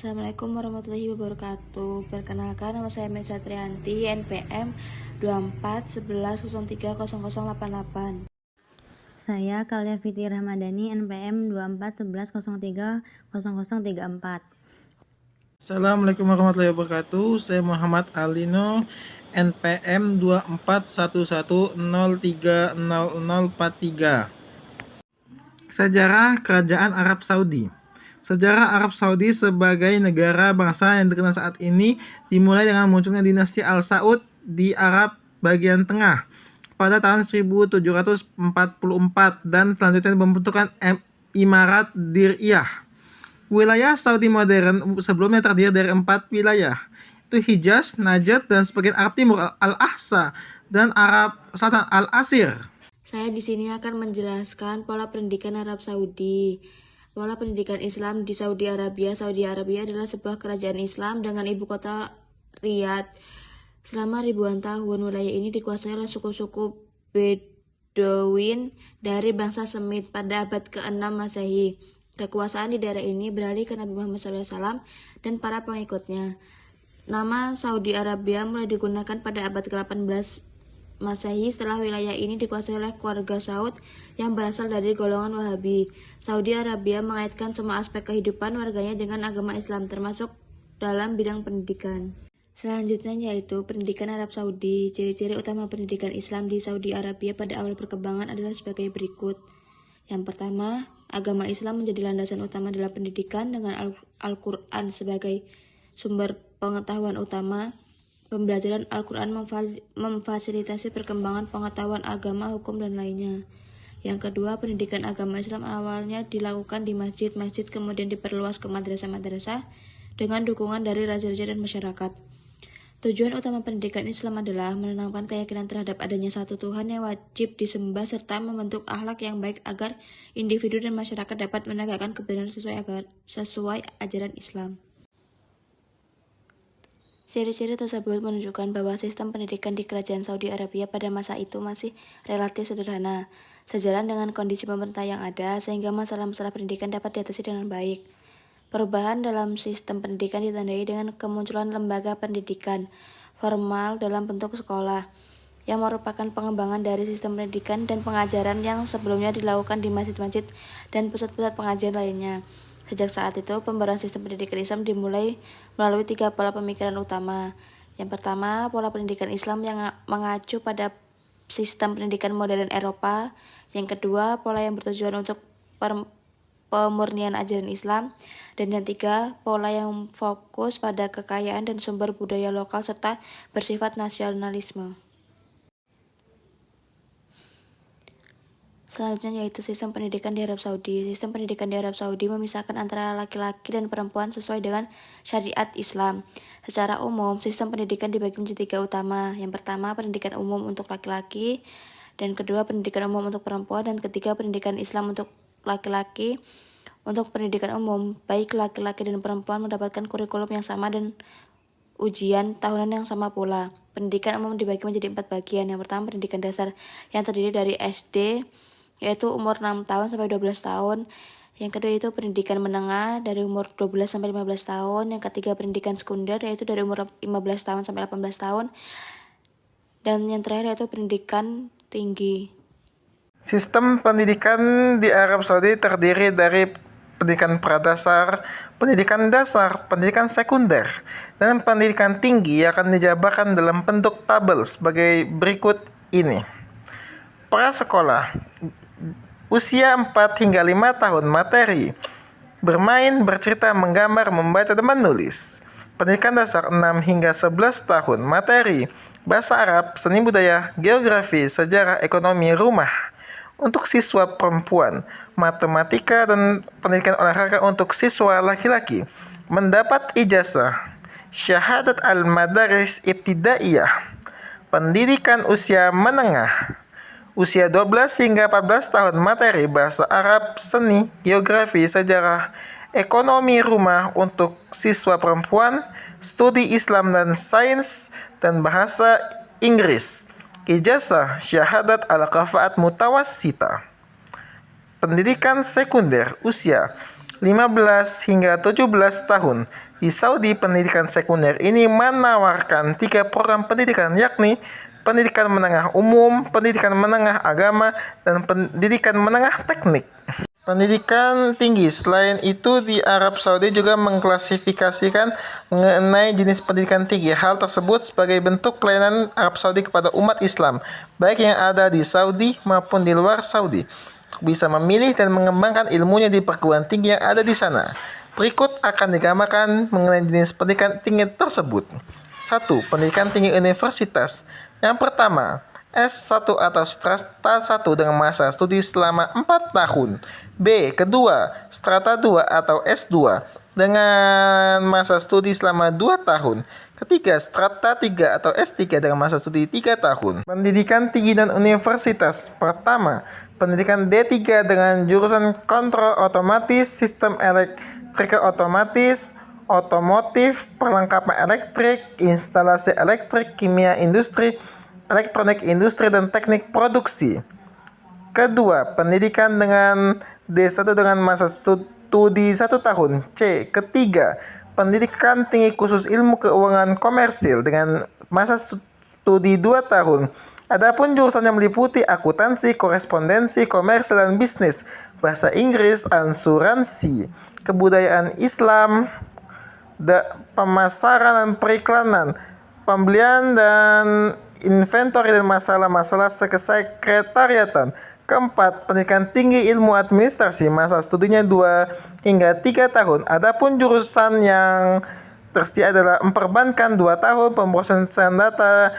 Assalamualaikum warahmatullahi wabarakatuh. Perkenalkan, nama saya Mesa Trianti, NPM 2411030088. Saya Kalia Fiti Rahmadani, NPM 2411030034. Assalamualaikum warahmatullahi wabarakatuh. Saya Muhammad Alino, NPM 2411030043. Sejarah Kerajaan Arab Saudi. Sejarah Arab Saudi sebagai negara bangsa yang dikenal saat ini dimulai dengan munculnya dinasti Al Saud di Arab bagian tengah pada tahun 1744 dan selanjutnya membentukkan Imarat Diriyah. Wilayah Saudi modern sebelumnya terdiri dari 4 wilayah, yaitu Hijaz, Najd, dan sebagian Arab Timur Al-Ahsa, dan Arab Selatan Al-Asir. Saya di sini akan menjelaskan pola pendidikan Arab Saudi. Pola pendidikan Islam di Saudi Arabia. Saudi Arabia adalah sebuah kerajaan Islam dengan ibu kota Riyadh. Selama ribuan tahun, wilayah ini dikuasai oleh suku-suku Bedouin dari bangsa Semit pada abad ke-6 Masehi. Kekuasaan di daerah ini beralih ke Nabi Muhammad SAW dan para pengikutnya. Nama Saudi Arabia mulai digunakan pada abad ke-18 Masehi setelah wilayah ini dikuasai oleh keluarga Saud yang berasal dari golongan Wahabi. Saudi Arabia mengaitkan semua aspek kehidupan warganya dengan agama Islam, termasuk dalam bidang pendidikan. Selanjutnya yaitu pendidikan Arab Saudi. Ciri-ciri utama pendidikan Islam di Saudi Arabia pada awal perkembangan adalah sebagai berikut. Yang pertama, agama Islam menjadi landasan utama dalam pendidikan dengan Al-Quran sebagai sumber pengetahuan utama. Pembelajaran Al-Quran memfasilitasi perkembangan pengetahuan agama, hukum, dan lainnya. Yang kedua, pendidikan agama Islam awalnya dilakukan di masjid-masjid, kemudian diperluas ke madrasah-madrasah dengan dukungan dari raja-raja dan masyarakat. Tujuan utama pendidikan Islam adalah menanamkan keyakinan terhadap adanya satu Tuhan yang wajib disembah serta membentuk akhlak yang baik agar individu dan masyarakat dapat menegakkan kebenaran sesuai ajaran Islam. Ciri-ciri tersebut menunjukkan bahwa sistem pendidikan di Kerajaan Saudi Arabia pada masa itu masih relatif sederhana, sejalan dengan kondisi pemerintah yang ada, sehingga masalah-masalah pendidikan dapat diatasi dengan baik. Perubahan dalam sistem pendidikan ditandai dengan kemunculan lembaga pendidikan formal dalam bentuk sekolah, yang merupakan pengembangan dari sistem pendidikan dan pengajaran yang sebelumnya dilakukan di masjid-masjid dan pusat-pusat pengajian lainnya. Sejak saat itu, pembaruan sistem pendidikan Islam dimulai melalui 3 pola pemikiran utama. Yang pertama, pola pendidikan Islam yang mengacu pada sistem pendidikan modern Eropa. Yang kedua, pola yang bertujuan untuk pemurnian ajaran Islam. Dan yang tiga, pola yang fokus pada kekayaan dan sumber budaya lokal serta bersifat nasionalisme. Selanjutnya yaitu sistem pendidikan di Arab Saudi. Sistem pendidikan di Arab Saudi memisahkan antara laki-laki dan perempuan sesuai dengan syariat Islam. Secara umum, sistem pendidikan dibagi menjadi 3 utama. Yang pertama, pendidikan umum untuk laki-laki, dan kedua, pendidikan umum untuk perempuan, dan ketiga, pendidikan Islam untuk laki-laki. Untuk pendidikan umum, baik laki-laki dan perempuan mendapatkan kurikulum yang sama dan ujian tahunan yang sama pula. Pendidikan umum dibagi menjadi 4 bagian. Yang pertama, pendidikan dasar yang terdiri dari SD, yaitu umur 6 tahun sampai 12 tahun. Yang kedua itu pendidikan menengah dari umur 12 sampai 15 tahun. Yang ketiga pendidikan sekunder yaitu dari umur 15 tahun sampai 18 tahun. Dan yang terakhir yaitu pendidikan tinggi. Sistem pendidikan di Arab Saudi terdiri dari pendidikan pradasar, pendidikan dasar, pendidikan sekunder, dan pendidikan tinggi yang akan dijabarkan dalam bentuk tabel sebagai berikut ini. Prasekolah, usia 4 hingga 5 tahun, materi bermain, bercerita, menggambar, membaca, dan menulis. Pendidikan dasar 6 hingga 11 tahun, materi bahasa Arab, seni budaya, geografi, sejarah, ekonomi, rumah untuk siswa perempuan, matematika, dan pendidikan olahraga untuk siswa laki-laki. Mendapat ijazah Syahadat Al-Madaris Ibtidaiyah. Pendidikan usia menengah, usia 12 hingga 14 tahun, materi bahasa Arab, seni, geografi, sejarah, ekonomi, rumah untuk siswa perempuan, studi Islam dan sains, dan bahasa Inggris. Ijazah Syahadat Al-Kafaat Mutawassita. Pendidikan sekunder usia 15 hingga 17 tahun, Di Saudi, pendidikan sekunder ini menawarkan 3 program pendidikan, yakni pendidikan menengah umum, pendidikan menengah agama, dan pendidikan menengah teknik. Pendidikan tinggi. Selain itu, di Arab Saudi juga mengklasifikasikan mengenai jenis pendidikan tinggi. Hal tersebut sebagai bentuk pelayanan Arab Saudi kepada umat Islam, baik yang ada di Saudi maupun di luar Saudi, untuk bisa memilih dan mengembangkan ilmunya di perguruan tinggi yang ada di sana. Berikut akan digambarkan mengenai jenis pendidikan tinggi tersebut. 1. Pendidikan tinggi universitas. Yang pertama, S1 atau strata 1 dengan masa studi selama 4 tahun. B. Kedua, strata 2 atau S2 dengan masa studi selama 2 tahun. Ketiga, strata 3 atau S3 dengan masa studi 3 tahun. Pendidikan tinggi dan universitas. Pertama, pendidikan D3 dengan jurusan kontrol otomatis, sistem elektrika otomatis, otomotif, perlengkapan elektrik, instalasi elektrik, kimia industri, elektronik industri, dan teknik produksi. Kedua, pendidikan dengan D1 dengan masa studi 1 tahun. C. Ketiga, pendidikan tinggi khusus ilmu keuangan komersil dengan masa studi 2 tahun. Adapun jurusan yang meliputi akuntansi, korespondensi, komersil dan bisnis, bahasa Inggris, asuransi, kebudayaan Islam, pemasaran dan periklanan, pembelian dan inventory, dan masalah-masalah kesekretariatan. Keempat, pendidikan tinggi ilmu administrasi, masa studinya 2 hingga 3 tahun. Adapun jurusan yang tersedia adalah memperbankan 2 tahun, pemrosesan data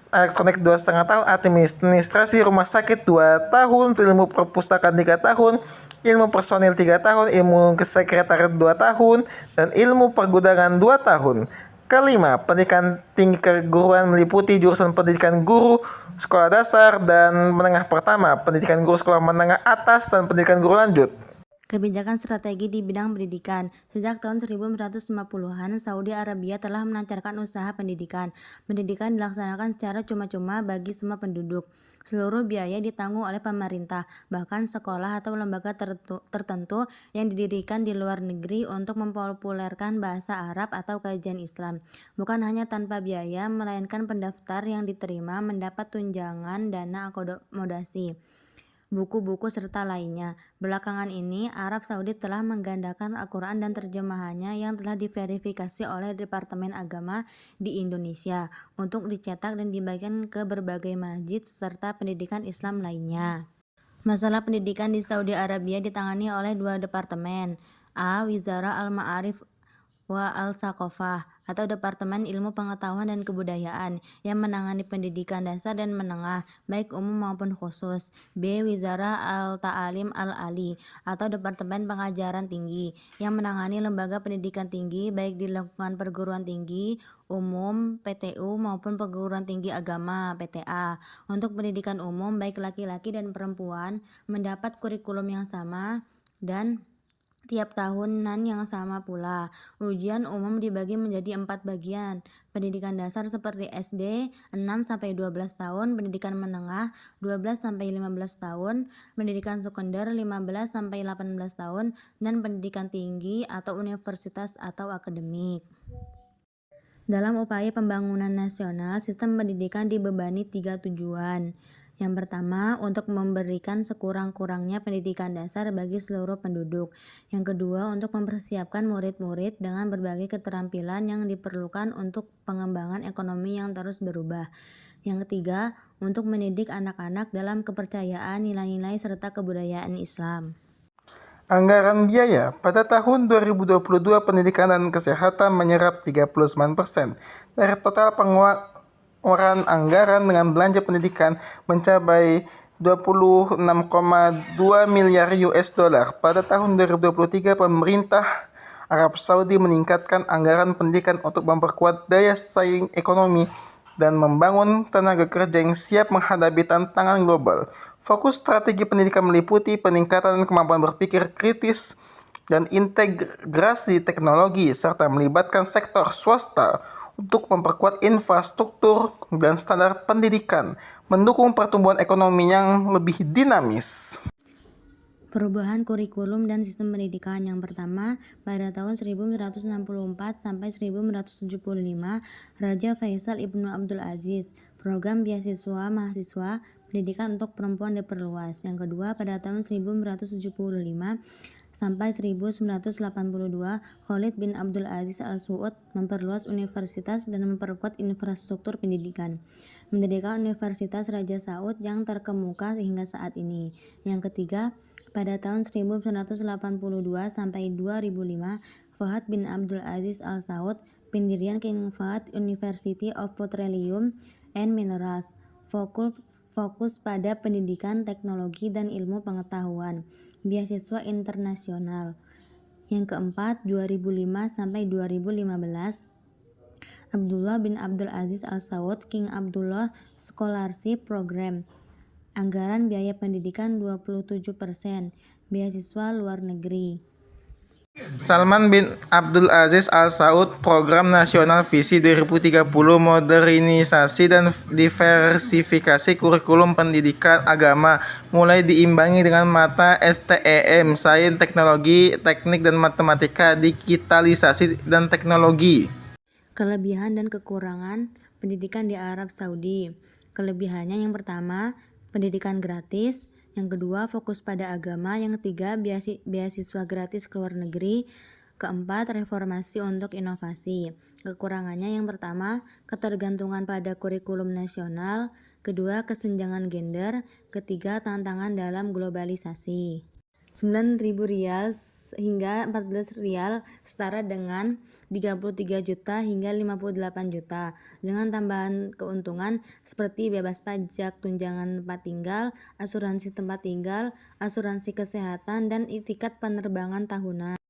elektronik 2,5 tahun, administrasi rumah sakit 2 tahun, ilmu perpustakaan 3 tahun, ilmu personil 3 tahun, ilmu kesekretariat 2 tahun, dan ilmu pergudangan 2 tahun. Kelima, pendidikan tinggi keguruan meliputi jurusan pendidikan guru sekolah dasar dan menengah pertama, pendidikan guru sekolah menengah atas, dan pendidikan guru lanjut. Kebijakan strategi di bidang pendidikan. Sejak tahun 1950-an, Saudi Arabia telah melancarkan usaha pendidikan. Pendidikan dilaksanakan secara cuma-cuma bagi semua penduduk. Seluruh biaya ditanggung oleh pemerintah, bahkan sekolah atau lembaga tertentu yang didirikan di luar negeri untuk mempopulerkan bahasa Arab atau kajian Islam. Bukan hanya tanpa biaya, melainkan pendaftar yang diterima mendapat tunjangan dana akomodasi, buku-buku, serta lainnya. Belakangan ini, Arab Saudi telah menggandakan Al-Quran dan terjemahannya yang telah diverifikasi oleh Departemen Agama di Indonesia untuk dicetak dan dibagikan ke berbagai masjid serta pendidikan Islam lainnya. Masalah pendidikan di Saudi Arabia ditangani oleh 2 departemen. A. Wizara Al-Ma'arif wa Al-Saqafah atau Departemen Ilmu Pengetahuan dan Kebudayaan yang menangani pendidikan dasar dan menengah, baik umum maupun khusus. B. Wizara Al-Ta'alim Al-Ali atau Departemen Pengajaran Tinggi yang menangani lembaga pendidikan tinggi baik di lingkungan perguruan tinggi umum PTU maupun perguruan tinggi agama PTA. Untuk pendidikan umum baik laki-laki dan perempuan mendapat kurikulum yang sama dan tiap tahunan yang sama pula. Ujian umum dibagi menjadi 4 bagian. Pendidikan dasar seperti SD 6-12 tahun, pendidikan menengah 12-15 tahun, pendidikan sekunder 15-18 tahun, dan pendidikan tinggi atau universitas atau akademik. Dalam upaya pembangunan nasional, sistem pendidikan dibebani 3 tujuan. Yang pertama, untuk memberikan sekurang-kurangnya pendidikan dasar bagi seluruh penduduk. Yang kedua, untuk mempersiapkan murid-murid dengan berbagai keterampilan yang diperlukan untuk pengembangan ekonomi yang terus berubah. Yang ketiga, untuk mendidik anak-anak dalam kepercayaan, nilai-nilai, serta kebudayaan Islam. Anggaran biaya. Pada tahun 2022, pendidikan dan kesehatan menyerap 39% dari total pengeluaran anggaran dengan belanja pendidikan mencapai 26,2 miliar US dollar. Pada tahun 2023, pemerintah Arab Saudi meningkatkan anggaran pendidikan untuk memperkuat daya saing ekonomi dan membangun tenaga kerja yang siap menghadapi tantangan global. Fokus strategi pendidikan meliputi peningkatan kemampuan berpikir kritis dan integrasi teknologi, serta melibatkan sektor swasta untuk memperkuat infrastruktur dan standar pendidikan, mendukung pertumbuhan ekonomi yang lebih dinamis. Perubahan kurikulum dan sistem pendidikan. Yang pertama, pada tahun 1964 sampai 1975, Raja Faisal Ibnu Abdul Aziz, program beasiswa mahasiswa pendidikan untuk perempuan diperluas. Yang kedua, pada tahun 1975 sampai 1982, Khalid bin Abdul Aziz Al Saud memperluas universitas dan memperkuat infrastruktur pendidikan, mendirikan Universitas Raja Saud yang terkemuka hingga saat ini. Yang ketiga, pada tahun 1982 sampai 2005, Fahad bin Abdul Aziz Al Saud, pendirian King Fahd University of Petroleum and Minerals, fokus pada pendidikan, teknologi, dan ilmu pengetahuan, beasiswa internasional. Yang keempat, 2005 sampai 2015, Abdullah bin Abdul Aziz Al Saud King Abdullah Scholarship Program, anggaran biaya pendidikan 27%, beasiswa luar negeri. Salman bin Abdul Aziz Al Saud, Program Nasional Visi 2030, Modernisasi dan Diversifikasi Kurikulum Pendidikan Agama, mulai diimbangi dengan mata STEM, Sains, Teknologi, Teknik dan Matematika, Digitalisasi dan Teknologi. Kelebihan dan kekurangan pendidikan di Arab Saudi. Kelebihannya yang pertama, pendidikan gratis. Yang kedua, fokus pada agama. Yang ketiga, beasiswa gratis ke luar negeri. Keempat, reformasi untuk inovasi. Kekurangannya yang pertama, ketergantungan pada kurikulum nasional. Kedua, kesenjangan gender. Ketiga, tantangan dalam globalisasi. 9.000 rial hingga 14 rial setara dengan 33 juta hingga 58 juta, dengan tambahan keuntungan seperti bebas pajak, tunjangan tempat tinggal, asuransi tempat tinggal, asuransi kesehatan, dan tiket penerbangan tahunan.